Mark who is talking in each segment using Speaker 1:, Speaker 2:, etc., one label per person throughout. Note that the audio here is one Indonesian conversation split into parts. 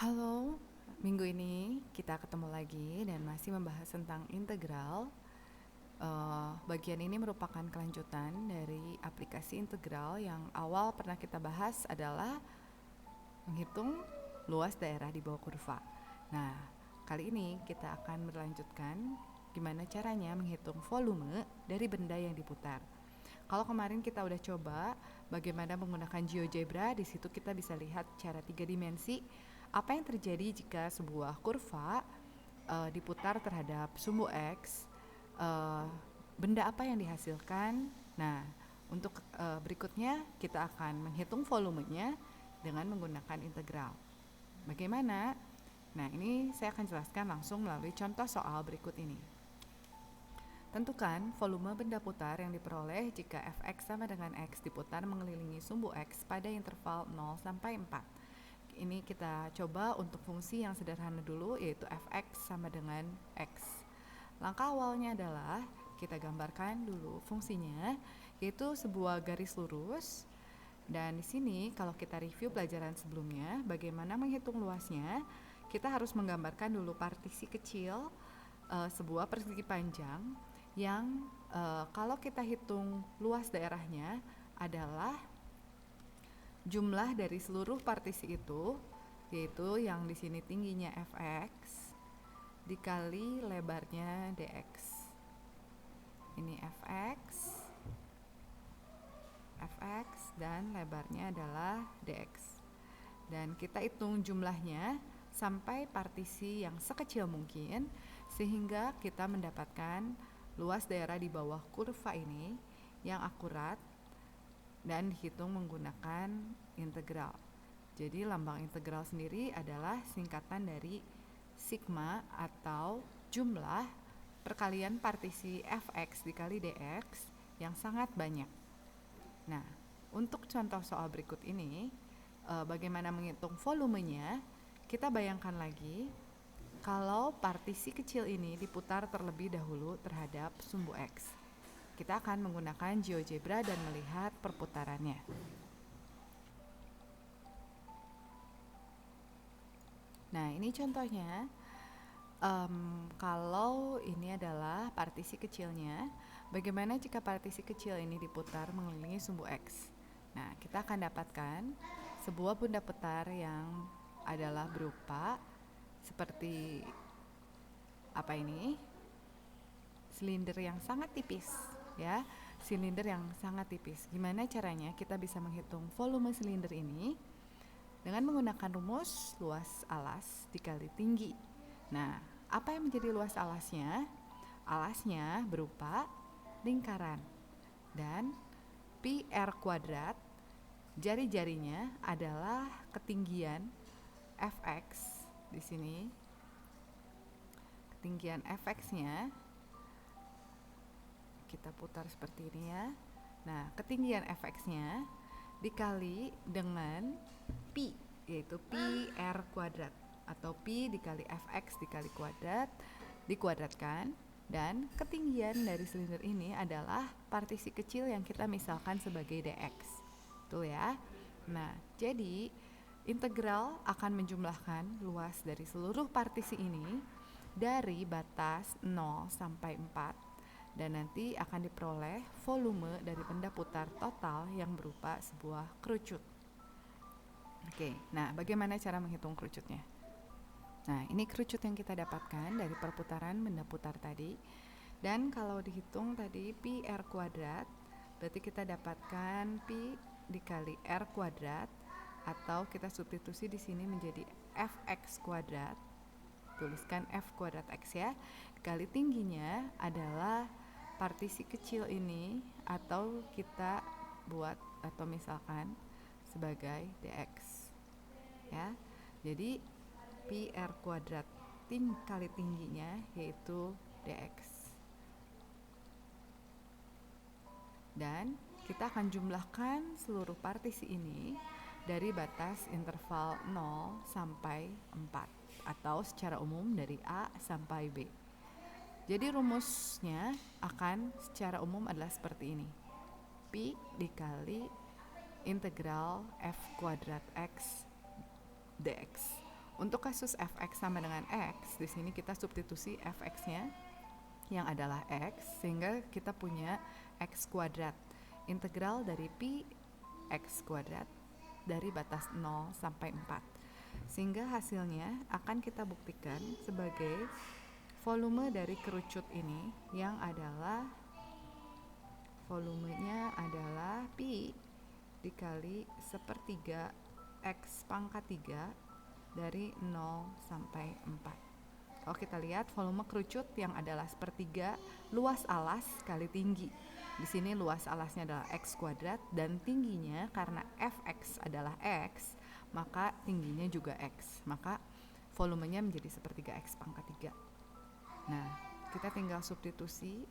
Speaker 1: Halo, minggu ini kita ketemu lagi dan masih membahas tentang integral. Bagian ini merupakan kelanjutan dari aplikasi integral yang awal pernah kita bahas adalah menghitung luas daerah di bawah kurva. Nah, kali ini kita akan melanjutkan gimana caranya menghitung volume dari benda yang diputar. Kalau kemarin kita udah coba bagaimana menggunakan GeoGebra, di situ kita bisa lihat cara 3 dimensi apa yang terjadi jika sebuah kurva diputar terhadap sumbu X, uh, benda apa yang dihasilkan. Nah, untuk berikutnya kita akan menghitung volumenya dengan menggunakan integral. Bagaimana? Nah, ini saya akan jelaskan langsung melalui contoh soal berikut ini. Tentukan volume benda putar yang diperoleh jika Fx sama dengan X diputar mengelilingi sumbu X pada interval 0 sampai 4. Ini kita coba untuk fungsi yang sederhana dulu, yaitu Fx sama dengan X. Langkah awalnya adalah kita gambarkan dulu fungsinya, yaitu sebuah garis lurus. Dan di sini kalau kita review pelajaran sebelumnya, bagaimana menghitung luasnya, kita harus menggambarkan dulu partisi kecil, sebuah persegi panjang yang kalau kita hitung luas daerahnya adalah jumlah dari seluruh partisi itu, yaitu yang di sini tingginya Fx dikali lebarnya dx. Ini Fx dan lebarnya adalah dx. Dan kita hitung jumlahnya sampai partisi yang sekecil mungkin sehingga kita mendapatkan luas daerah di bawah kurva ini yang akurat dan dihitung menggunakan integral. Jadi lambang integral sendiri adalah singkatan dari sigma atau jumlah perkalian partisi Fx dikali dx yang sangat banyak. Nah, untuk contoh soal berikut ini, bagaimana menghitung volumenya, kita bayangkan lagi kalau partisi kecil ini diputar terlebih dahulu terhadap sumbu X. Kita akan menggunakan GeoGebra dan melihat perputarannya. Nah, ini contohnya. Kalau ini adalah partisi kecilnya, bagaimana jika partisi kecil ini diputar mengelilingi sumbu X? Nah, kita akan dapatkan sebuah benda putar yang adalah berupa seperti apa ini? Silinder yang sangat tipis, ya. Silinder yang sangat tipis. Gimana caranya kita bisa menghitung volume silinder ini? Dengan menggunakan rumus luas alas dikali tinggi. Nah, apa yang menjadi luas alasnya? Alasnya berupa lingkaran dan pi r kuadrat, jari-jarinya adalah ketinggian Fx di sini. Ketinggian Fx-nya kita putar seperti ini ya. Nah, ketinggian Fx-nya dikali dengan pi, yaitu pi r kuadrat atau pi dikali Fx dikali kuadrat dikuadratkan, dan ketinggian dari silinder ini adalah partisi kecil yang kita misalkan sebagai dx. Tuh ya. Nah, jadi integral akan menjumlahkan luas dari seluruh partisi ini dari batas 0 sampai 4 dan nanti akan diperoleh volume dari benda putar total yang berupa sebuah kerucut. Oke, nah bagaimana cara menghitung kerucutnya? Nah, ini kerucut yang kita dapatkan dari perputaran benda putar tadi. Dan kalau dihitung tadi pi r kuadrat, berarti kita dapatkan pi dikali r kuadrat, atau kita substitusi di sini menjadi fx kuadrat. Tuliskan f kuadrat x ya. Kali tingginya adalah partisi kecil ini, atau kita buat atau misalkan sebagai dx. Ya. Jadi pi r kuadrat kali tingginya yaitu dx. Dan kita akan jumlahkan seluruh partisi ini dari batas interval 0 sampai 4 atau secara umum dari A sampai B. Jadi rumusnya akan secara umum adalah seperti ini. Pi dikali integral f kuadrat x dx. Untuk kasus fx sama dengan x, di sini kita substitusi fx-nya yang adalah x, sehingga kita punya x kuadrat. Integral dari pi x kuadrat dari batas 0 sampai 4. Sehingga hasilnya akan kita buktikan sebagai volume dari kerucut ini yang adalah volumenya adalah pi dikali sepertiga x pangkat 3 dari 0 sampai 4. Kalau kita lihat volume kerucut yang adalah sepertiga luas alas kali tinggi. Di sini luas alasnya adalah x kuadrat dan tingginya karena fx adalah x, maka tingginya juga x. Maka volumenya menjadi sepertiga x pangkat 3. Nah, kita tinggal substitusi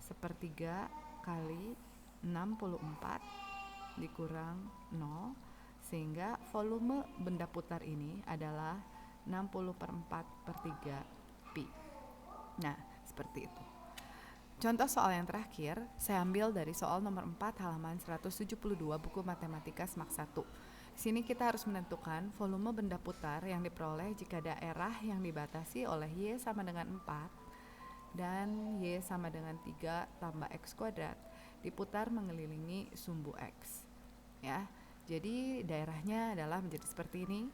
Speaker 1: sepertiga kali 64 dikurang 0, sehingga volume benda putar ini adalah 60/4/3 pi. Nah, seperti itu. Contoh soal yang terakhir, saya ambil dari soal nomor 4 halaman 172 buku Matematika Semak 1. Di sini kita harus menentukan volume benda putar yang diperoleh jika daerah yang dibatasi oleh Y sama dengan 4 dan Y sama dengan 3 tambah X kuadrat diputar mengelilingi sumbu X. Ya, jadi daerahnya adalah menjadi seperti ini.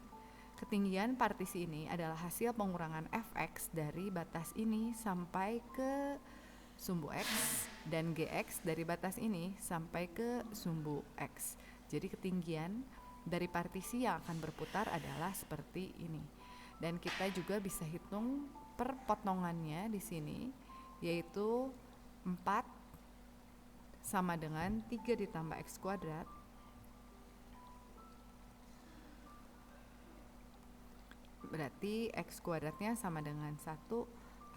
Speaker 1: Ketinggian partisi ini adalah hasil pengurangan fx dari batas ini sampai ke sumbu x dan gx dari batas ini sampai ke sumbu x. Jadi ketinggian dari partisi yang akan berputar adalah seperti ini. Dan kita juga bisa hitung perpotongannya di sini, yaitu 4 sama dengan 3 ditambah x kuadrat berarti x kuadratnya sama dengan 1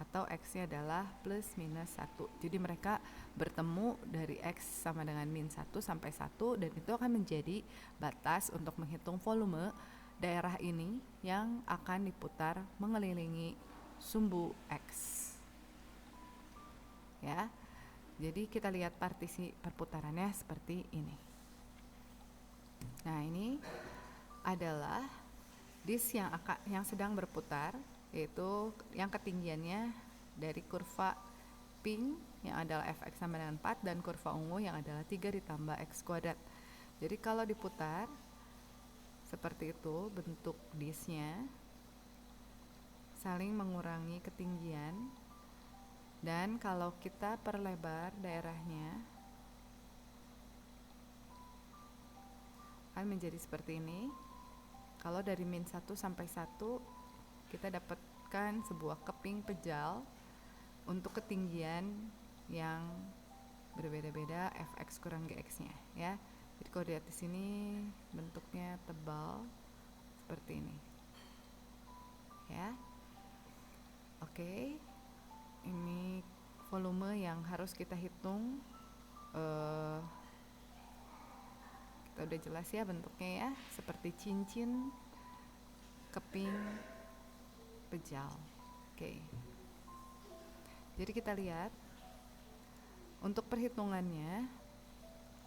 Speaker 1: atau x-nya adalah plus minus 1. Jadi mereka bertemu dari x sama dengan min 1 sampai 1 dan itu akan menjadi batas untuk menghitung volume daerah ini yang akan diputar mengelilingi sumbu x. Ya. Jadi kita lihat partisi perputarannya seperti ini. Nah, ini adalah disk yang sedang berputar, yaitu yang ketinggiannya dari kurva pink yang adalah fx sama dengan 4 dan kurva ungu yang adalah 3 ditambah x kuadrat. Jadi kalau diputar seperti itu bentuk disknya, saling mengurangi ketinggian, dan kalau kita perlebar daerahnya akan menjadi seperti ini. Kalau dari min 1 sampai 1 kita dapatkan sebuah keping pejal untuk ketinggian yang berbeda-beda fx kurang gx-nya ya. Jadi kalau lihat di sini bentuknya tebal seperti ini. Ya. Oke. Ini volume yang harus kita hitung. Kita udah jelas ya bentuknya ya, seperti cincin keping pejal. Oke. Jadi kita lihat untuk perhitungannya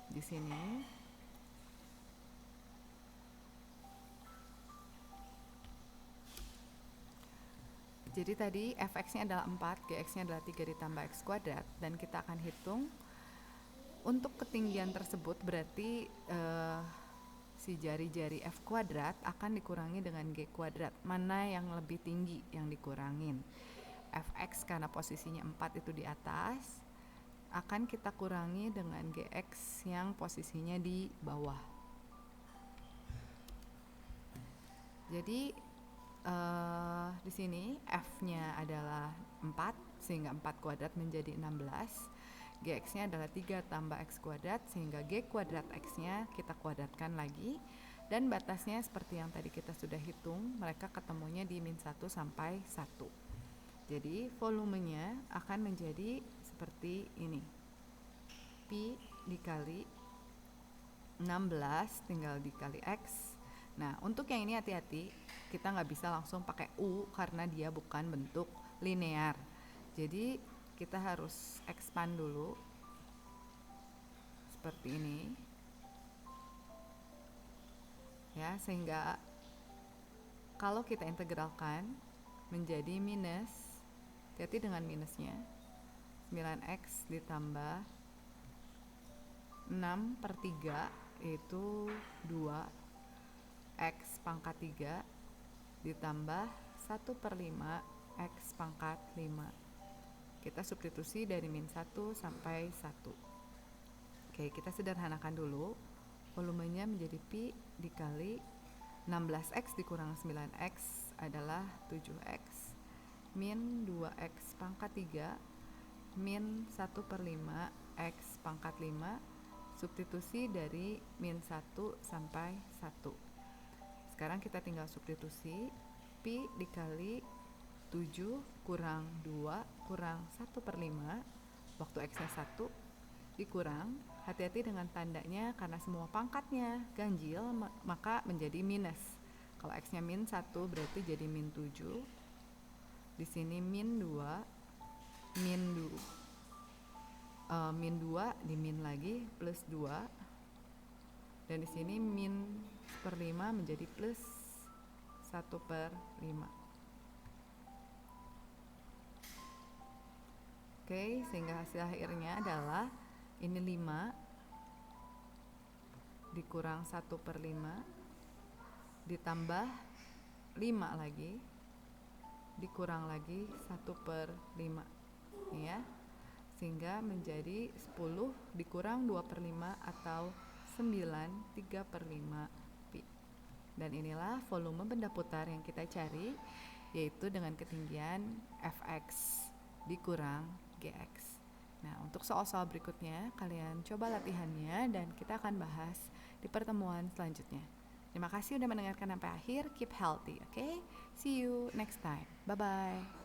Speaker 1: di sini. Jadi tadi fx-nya adalah 4, gx-nya adalah 3 ditambah x kuadrat, dan kita akan hitung untuk ketinggian tersebut berarti si jari-jari f kuadrat akan dikurangi dengan g kuadrat. Mana yang lebih tinggi yang dikurangin? Fx karena posisinya 4 itu di atas akan kita kurangi dengan gx yang posisinya di bawah. Jadi di sini f-nya adalah 4 sehingga 4 kuadrat menjadi 16. Gx-nya adalah 3 tambah x kuadrat sehingga g kuadrat x-nya kita kuadratkan lagi, dan batasnya seperti yang tadi kita sudah hitung, mereka ketemunya di min 1 sampai 1. Jadi volumenya akan menjadi seperti ini, pi dikali 16 tinggal dikali x. Nah, untuk yang ini hati-hati, kita nggak bisa langsung pakai u karena dia bukan bentuk linear. Jadi kita harus expand dulu seperti ini ya, sehingga Kalau kita integralkan menjadi minus, hati-hati dengan minusnya, 9x ditambah 6/3 yaitu 2x pangkat 3 ditambah 1/5 x pangkat 5. Kita substitusi dari min 1 sampai 1. Oke, kita sederhanakan dulu. Volumenya menjadi pi dikali 16x dikurang 9x adalah 7x min 2x pangkat 3 min 1/5 x pangkat 5. Substitusi dari min 1 sampai 1. Sekarang kita tinggal substitusi. Pi dikali 7 kurang 2 kurang 1/5 waktu x-nya 1 dikurang, hati-hati dengan tandanya karena semua pangkatnya ganjil maka menjadi minus. Kalau x-nya min 1 berarti jadi min 7. Di sini min 2 min 2 di min lagi plus 2, dan di sini min 1/5 menjadi plus 1/5. Oke, sehingga hasil akhirnya adalah ini 5 dikurang 1/5 ditambah 5 lagi dikurang lagi 1/5 ya, sehingga menjadi 10 dikurang 2/5 atau 9/3/5 pi. Dan inilah volume benda putar yang kita cari, yaitu dengan ketinggian fx dikurang gx. Nah, untuk soal-soal berikutnya kalian coba latihannya dan kita akan bahas di pertemuan selanjutnya. Terima kasih sudah mendengarkan sampai akhir. Keep healthy, okay? See you next time. Bye-bye.